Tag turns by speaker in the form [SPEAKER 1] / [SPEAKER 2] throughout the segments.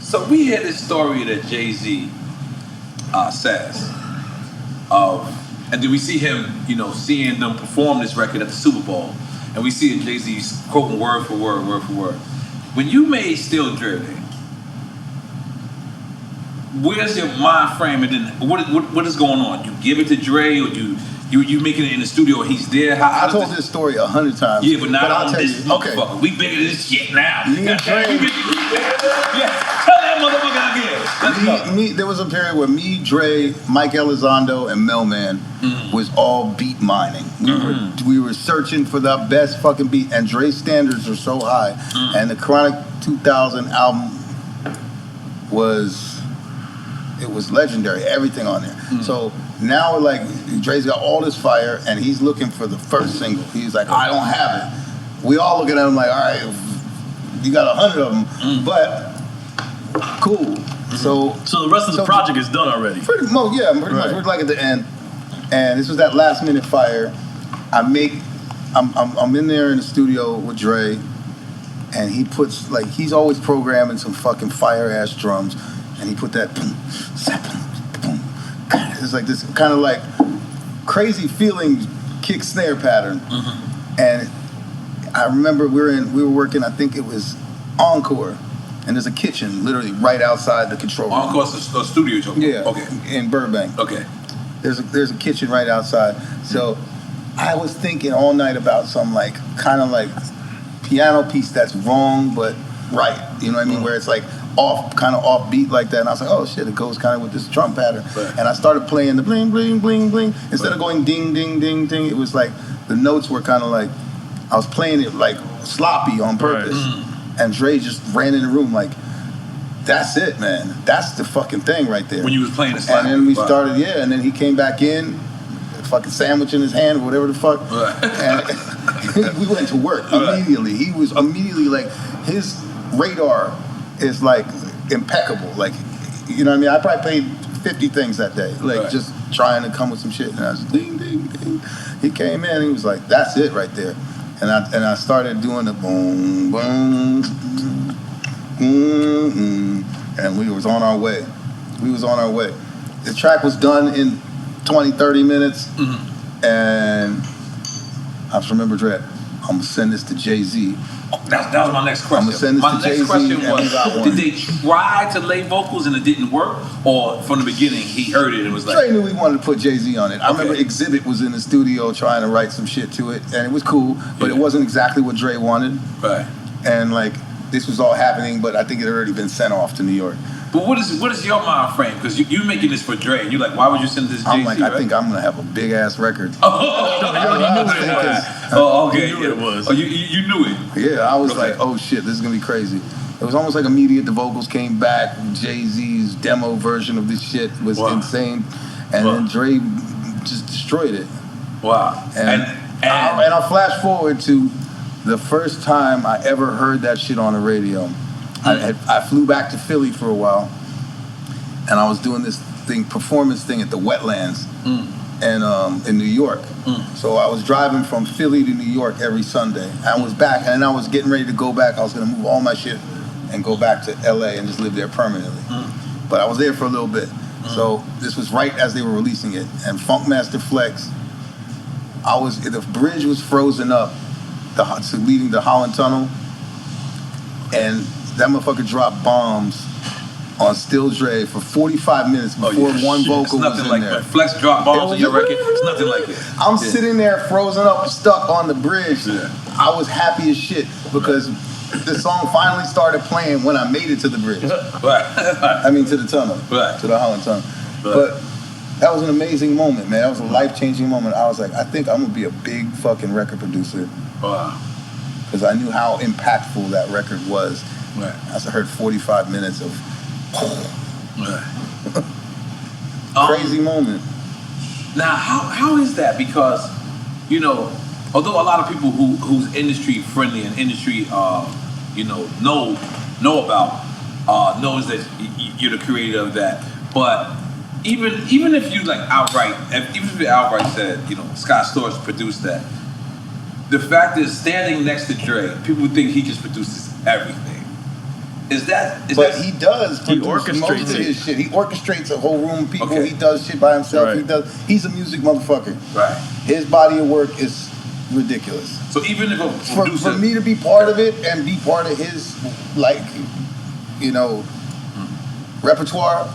[SPEAKER 1] So we hear this story that Jay-Z says and then we see him, seeing them perform this record at the Super Bowl, and we see Jay-Z's quoting word for word. When you made Still Dre, where's your mind frame, and then what is going on? You give it to Dre, or you making it in the studio, he's there?
[SPEAKER 2] I told this story 100 times.
[SPEAKER 1] Yeah, but now
[SPEAKER 2] I'll tell you. Okay,
[SPEAKER 1] we bigger than this shit now.
[SPEAKER 2] Me and Dre.
[SPEAKER 1] Tell that motherfucker again.
[SPEAKER 2] There was a period where me, Dre, Mike Elizondo, and Melman was all beat mining. We were searching for the best fucking beat, and Dre's standards were so high. And the Chronic 2000 album was legendary. Everything on there. So now, like, Dre's got all this fire, and he's looking for the first single. He's like, I don't have it. We all looking at him like, all right, you got 100 of them, but cool. So
[SPEAKER 3] the rest of the project is done already.
[SPEAKER 2] Pretty much. We're like at the end, and this was that last minute fire. I'm in there in the studio with Dre, and he puts, like, he's always programming some fucking fire ass drums, and he put that boom, boom. It's like this kind of like crazy feeling kick snare pattern, and I remember we were working. I think it was Encore. And there's a kitchen literally right outside the control room.
[SPEAKER 1] Encore's a studio joke.
[SPEAKER 2] Yeah.
[SPEAKER 1] Okay.
[SPEAKER 2] In Burbank.
[SPEAKER 1] Okay.
[SPEAKER 2] There's a kitchen right outside. So I was thinking all night about some kind of piano piece that's wrong but right. You know what I mean? Where it's like kind of off beat like that. And I was like, oh shit, it goes kind of with this drum pattern. Right. And I started playing the bling bling bling bling instead of going ding ding ding ding. It was like the notes were kind of like I was playing it like sloppy on purpose. Right. And Dre just ran in the room like, that's it, man. That's the fucking thing right there.
[SPEAKER 1] When you was playing the slap.
[SPEAKER 2] And then we started, and then he came back in, a fucking sandwich in his hand, or whatever the fuck. Right. And we went to work immediately. He was immediately like, his radar is like impeccable. Like, you know what I mean? I probably played 50 things that day, just trying to come with some shit. And I was ding, ding, ding. He came in, he was like, that's it right there. And I started doing the boom, boom, and we was on our way. The track was done in 20, 30 minutes, and I just remember Dre, I'm going to send this to Jay-Z.
[SPEAKER 1] That was my next question.
[SPEAKER 2] I'm going to send this to Jay-Z.
[SPEAKER 1] My next question was, did they try to lay vocals and it didn't work? Or from the beginning, he heard it and was like...
[SPEAKER 2] Dre knew we wanted to put Jay-Z on it. I remember Exhibit was in the studio trying to write some shit to it, and it was cool, but it wasn't exactly what Dre wanted.
[SPEAKER 1] Right.
[SPEAKER 2] And, like, this was all happening, but I think it had already been sent off to New York.
[SPEAKER 1] But what is your mind frame? Because you're making this for Dre, and you're like, why would you send this to Jay-Z?
[SPEAKER 2] I'm like, I think I'm going to have a big-ass record.
[SPEAKER 1] Okay. You knew it was. Oh, you knew it?
[SPEAKER 2] Yeah, I was like, oh shit, this is going to be crazy. It was almost like immediate. The vocals came back. Jay-Z's demo version of this shit was insane. And then Dre just destroyed it.
[SPEAKER 1] Wow.
[SPEAKER 2] And I'll flash forward to the first time I ever heard that shit on the radio. I flew back to Philly for a while, and I was doing this performance thing at the Wetlands in New York. So I was driving from Philly to New York every Sunday. I was back, and I was getting ready to go back. I was going to move all my shit and go back to LA and just live there permanently. But I was there for a little bit. So this was right as they were releasing it. And Funkmaster Flex, the bridge was frozen up, leading the Holland Tunnel, and that motherfucker dropped bombs on Still Dre for 45 minutes before one vocal was in there.
[SPEAKER 1] Flex dropped bombs on your record. It's nothing like it.
[SPEAKER 2] I'm sitting there frozen up, stuck on the bridge. Yeah. I was happy as shit because the song finally started playing when I made it to the bridge.
[SPEAKER 1] Right.
[SPEAKER 2] I mean, to the tunnel.
[SPEAKER 1] Right.
[SPEAKER 2] To the Holland Tunnel. Right. But that was an amazing moment, man. That was a life-changing moment. I was like, I think I'm going to be a big fucking record producer.
[SPEAKER 1] Wow.
[SPEAKER 2] Because I knew how impactful that record was.
[SPEAKER 1] Right.
[SPEAKER 2] I heard 45 minutes of crazy moment.
[SPEAKER 1] Now, how is that? Because, although a lot of people who's industry friendly and industry, know about, knows that you're the creator of that. But even if you even if you outright said, Scott Storch produced that, the fact is, standing next to Dre, people think he just produces everything.
[SPEAKER 2] But he does
[SPEAKER 3] He
[SPEAKER 2] produce most
[SPEAKER 3] orchestrates
[SPEAKER 2] of his shit. He orchestrates a whole room of people.
[SPEAKER 1] Okay.
[SPEAKER 2] He does shit by himself.
[SPEAKER 3] Right.
[SPEAKER 2] He's a music motherfucker.
[SPEAKER 1] Right.
[SPEAKER 2] His body of work is ridiculous.
[SPEAKER 1] So even if a producer,
[SPEAKER 2] For me to be part of it and be part of his, like, you know, repertoire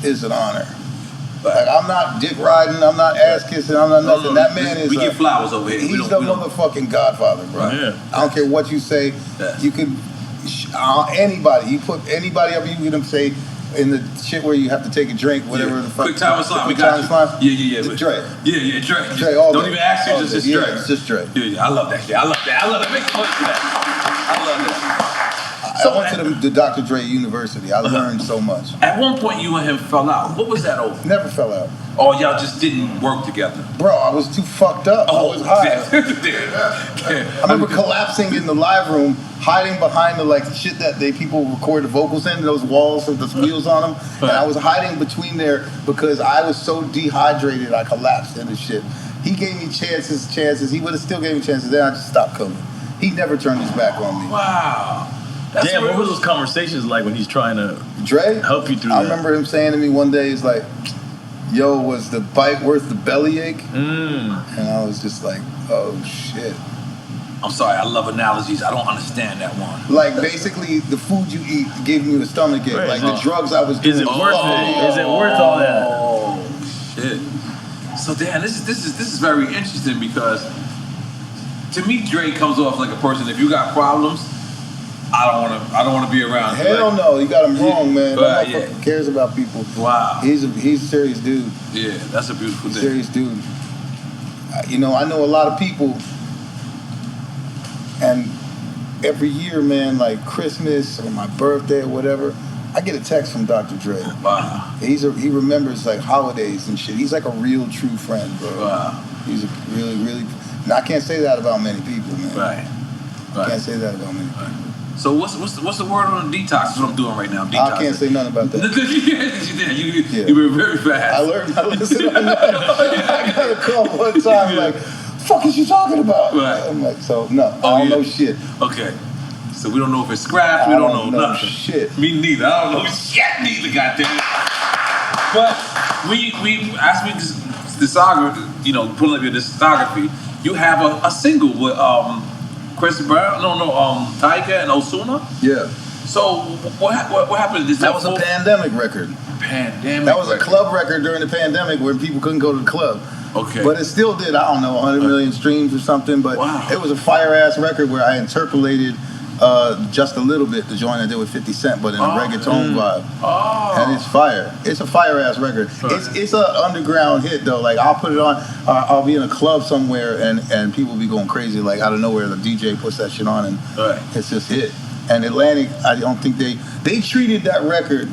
[SPEAKER 2] is an honor. Like, I'm not dick riding, I'm not ass kissing, I'm not nothing. That man is.
[SPEAKER 1] We get flowers over here.
[SPEAKER 2] He's the motherfucking godfather, bro.
[SPEAKER 3] Yeah.
[SPEAKER 2] I don't care what you say.
[SPEAKER 1] Yeah.
[SPEAKER 2] You can anybody. You put anybody up. You get them say in the shit where you have to take a drink, whatever the fuck.
[SPEAKER 1] Quick time and slime. We
[SPEAKER 2] Quick time
[SPEAKER 1] got
[SPEAKER 2] and
[SPEAKER 1] you.
[SPEAKER 2] slime.
[SPEAKER 1] Yeah.
[SPEAKER 2] It's Dre.
[SPEAKER 1] Yeah, Dre.
[SPEAKER 2] Dre all
[SPEAKER 1] Don't
[SPEAKER 2] day.
[SPEAKER 1] even ask you,
[SPEAKER 2] All
[SPEAKER 1] just
[SPEAKER 2] day.
[SPEAKER 1] it's
[SPEAKER 2] Yeah,
[SPEAKER 1] Dre.
[SPEAKER 2] it's just Dre.
[SPEAKER 1] Yeah, I love that shit. I love that. Make fun of that. I love that.
[SPEAKER 2] I went to the Dr. Dre University. I learned so much.
[SPEAKER 1] At one point, you and him fell out. What was that over?
[SPEAKER 2] Never fell out.
[SPEAKER 1] Oh, y'all just didn't work together.
[SPEAKER 2] Bro, I was too fucked up. I was high.
[SPEAKER 1] I
[SPEAKER 2] I remember collapsing in the live room, hiding behind the like shit that people record the vocals in, those walls with those wheels on them. And I was hiding between there because I was so dehydrated I collapsed into shit. He gave me chances. He would have still gave me chances. Then I just stopped coming. He never turned his back on me.
[SPEAKER 1] Wow.
[SPEAKER 3] Damn, what were those conversations like when he's trying to
[SPEAKER 2] Dre
[SPEAKER 3] help you through
[SPEAKER 2] I
[SPEAKER 3] that?
[SPEAKER 2] remember him saying to me one day, he's like, yo, was the bite worth the bellyache? And I was just like, oh shit.
[SPEAKER 1] I'm sorry, I love analogies. I don't understand that one.
[SPEAKER 2] Like basically the food you eat giving you a stomach ache.
[SPEAKER 3] Right.
[SPEAKER 2] Like the drugs I was doing.
[SPEAKER 3] Is it worth it? Is it worth all that?
[SPEAKER 1] Oh shit. So damn, this is very interesting because to me Dre comes off like a person, if you got problems, I don't wanna be around.
[SPEAKER 2] Hell
[SPEAKER 1] like,
[SPEAKER 2] no, you got him wrong, man.
[SPEAKER 1] But,
[SPEAKER 2] That motherfucker cares about people.
[SPEAKER 1] Wow.
[SPEAKER 2] He's a serious dude.
[SPEAKER 1] Yeah, that's a beautiful thing.
[SPEAKER 2] Serious dude. You know, I know a lot of people, and every year, man, like Christmas or my birthday or whatever, I get a text from Dr. Dre.
[SPEAKER 1] Wow.
[SPEAKER 2] He remembers like holidays and shit. He's like a real true friend, bro.
[SPEAKER 1] Wow.
[SPEAKER 2] He's a really. And I can't say that about many people, man.
[SPEAKER 1] Right.
[SPEAKER 2] I can't say that about many people.
[SPEAKER 1] So what's the word on detox? That's what I'm doing right now. I'm detoxing.
[SPEAKER 2] I can't say nothing about that.
[SPEAKER 1] You were very fast.
[SPEAKER 2] I learned how to listen. I got a call one time like, "Fuck is you talking about?"
[SPEAKER 1] Right.
[SPEAKER 2] I'm like, so no, I don't know shit.
[SPEAKER 1] Okay. So we don't know if it's scrapped. We don't know nothing.
[SPEAKER 2] Shit.
[SPEAKER 1] Me neither. I don't know shit neither. Goddamn. But we as we discography, you know, pulling up your discography, you have a single with Chris Brown, Tyga and Ozuna.
[SPEAKER 2] Yeah.
[SPEAKER 1] So what happened?
[SPEAKER 2] That was a pandemic record. That was a club record during the pandemic where people couldn't go to the club.
[SPEAKER 1] Okay.
[SPEAKER 2] But it still did, I don't know, 100 million streams or something. But
[SPEAKER 1] wow.
[SPEAKER 2] It was a fire-ass record where I interpolated just a little bit the joint I did with 50 Cent, but in a reggaeton vibe.
[SPEAKER 1] Oh.
[SPEAKER 2] And it's fire. It's a fire-ass record. It's an underground hit, though. Like, I'll put it on, I'll be in a club somewhere, and people be going crazy. Like, out of nowhere, the DJ puts that shit on, and it's just hit. And Atlantic, I don't think they treated that record,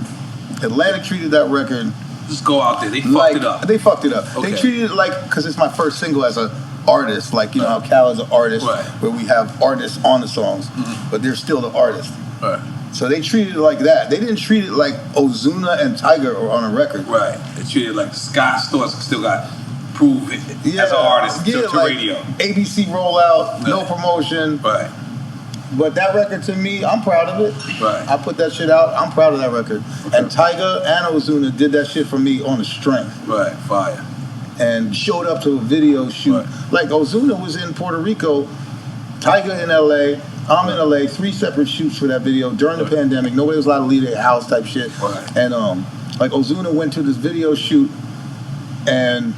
[SPEAKER 2] Atlantic treated that record.
[SPEAKER 1] Just go out there. They fucked it up.
[SPEAKER 2] They fucked it up.
[SPEAKER 1] Okay.
[SPEAKER 2] They treated it like, because it's my first single as a artist, like, you know how Cal is an artist, where we have artists on the songs, but they're still the artist.
[SPEAKER 1] Right.
[SPEAKER 2] So they treated it like that. They didn't treat it like Ozuna and Tyga are on a record.
[SPEAKER 1] Right. They treated it like Scott Storch still got proved as an artist to
[SPEAKER 2] like
[SPEAKER 1] radio.
[SPEAKER 2] ABC rollout, no promotion.
[SPEAKER 1] Right.
[SPEAKER 2] But that record to me, I'm proud of it.
[SPEAKER 1] Right.
[SPEAKER 2] I put that shit out. I'm proud of that record. Okay. And Tyga and Ozuna did that shit for me on the strength.
[SPEAKER 1] Right. Fire.
[SPEAKER 2] And showed up to a video shoot. Right. Like Ozuna was in Puerto Rico, Tyga in LA, I'm in LA, 3 separate shoots for that video during the pandemic. Nobody was allowed to leave their house type shit.
[SPEAKER 1] Right.
[SPEAKER 2] And like Ozuna went to this video shoot, and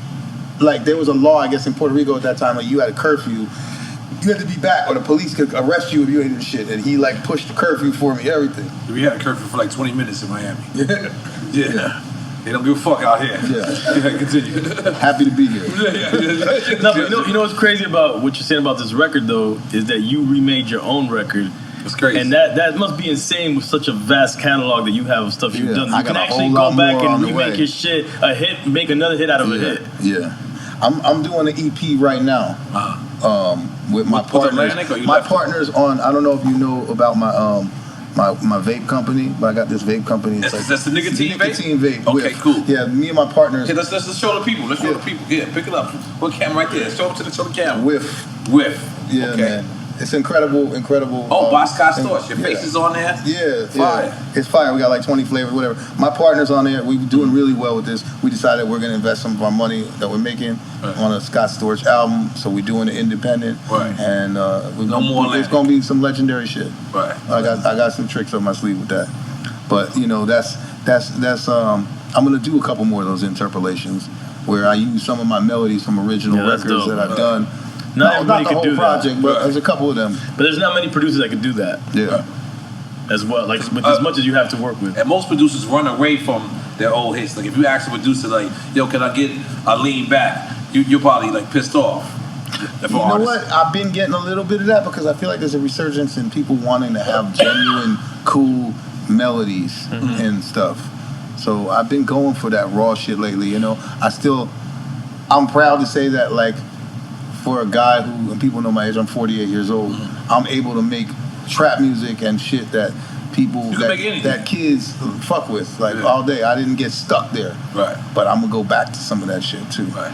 [SPEAKER 2] like there was a law, I guess, in Puerto Rico at that time, like you had a curfew. You had to be back or the police could arrest you if you ain't shit. And he like pushed the curfew for me, everything.
[SPEAKER 1] We had a curfew for like 20 minutes in Miami. Yeah. They don't give a fuck out here. Yeah. Continue.
[SPEAKER 2] Happy to be here.
[SPEAKER 3] No, but you know what's crazy about what you're saying about this record though is that you remade your own record.
[SPEAKER 1] It's crazy.
[SPEAKER 3] And that must be insane with such a vast catalog that you have of stuff you've done. You can actually go back and remake your shit a hit, make another hit out of a hit.
[SPEAKER 2] Yeah. I'm doing an EP right now. With my partners. My partners on, I don't know if you know about my my vape company, but I got this vape company.
[SPEAKER 1] That's the nicotine
[SPEAKER 2] vape.
[SPEAKER 1] Okay, cool.
[SPEAKER 2] Yeah, me and my partners.
[SPEAKER 1] Yeah, let's show the people. Let's show the people. Yeah, pick it up. What camera right there? Show it to the camera.
[SPEAKER 2] Whiff.
[SPEAKER 1] Yeah,
[SPEAKER 2] okay. Man. It's incredible.
[SPEAKER 1] Oh, by Scott Storch. Your face is on there?
[SPEAKER 2] Yeah,
[SPEAKER 1] fire.
[SPEAKER 2] Yeah. It's fire. We got like 20 flavors, whatever. My partner's on there. We're doing really well with this. We decided we're going to invest some of our money that we're making on a Scott Storch album. So we're doing it independent.
[SPEAKER 1] Right.
[SPEAKER 2] And it's going to be some legendary shit.
[SPEAKER 1] Right.
[SPEAKER 2] I got some tricks up my sleeve with that. But, you know, that's I'm going to do a couple more of those interpolations where I use some of my melodies from original records that I've done.
[SPEAKER 3] Not
[SPEAKER 2] the whole project, but there's a couple of them.
[SPEAKER 3] But there's not many producers that could do that.
[SPEAKER 2] Yeah.
[SPEAKER 3] As well, like with as much as you have to work with.
[SPEAKER 1] And most producers run away from their old hits. Like if you ask a producer, like, "Yo, can I get a lean back?" You're probably like pissed off.
[SPEAKER 2] You know what? I've been getting a little bit of that because I feel like there's a resurgence in people wanting to have genuine, cool melodies and stuff. So I've been going for that raw shit lately. You know, I'm proud to say that, like, for a guy who, and people know my age, I'm 48 years old, I'm able to make trap music and shit that people, that kids fuck with, like, all day. I didn't get stuck there.
[SPEAKER 1] Right.
[SPEAKER 2] But I'm gonna go back to some of that shit too.
[SPEAKER 1] Right.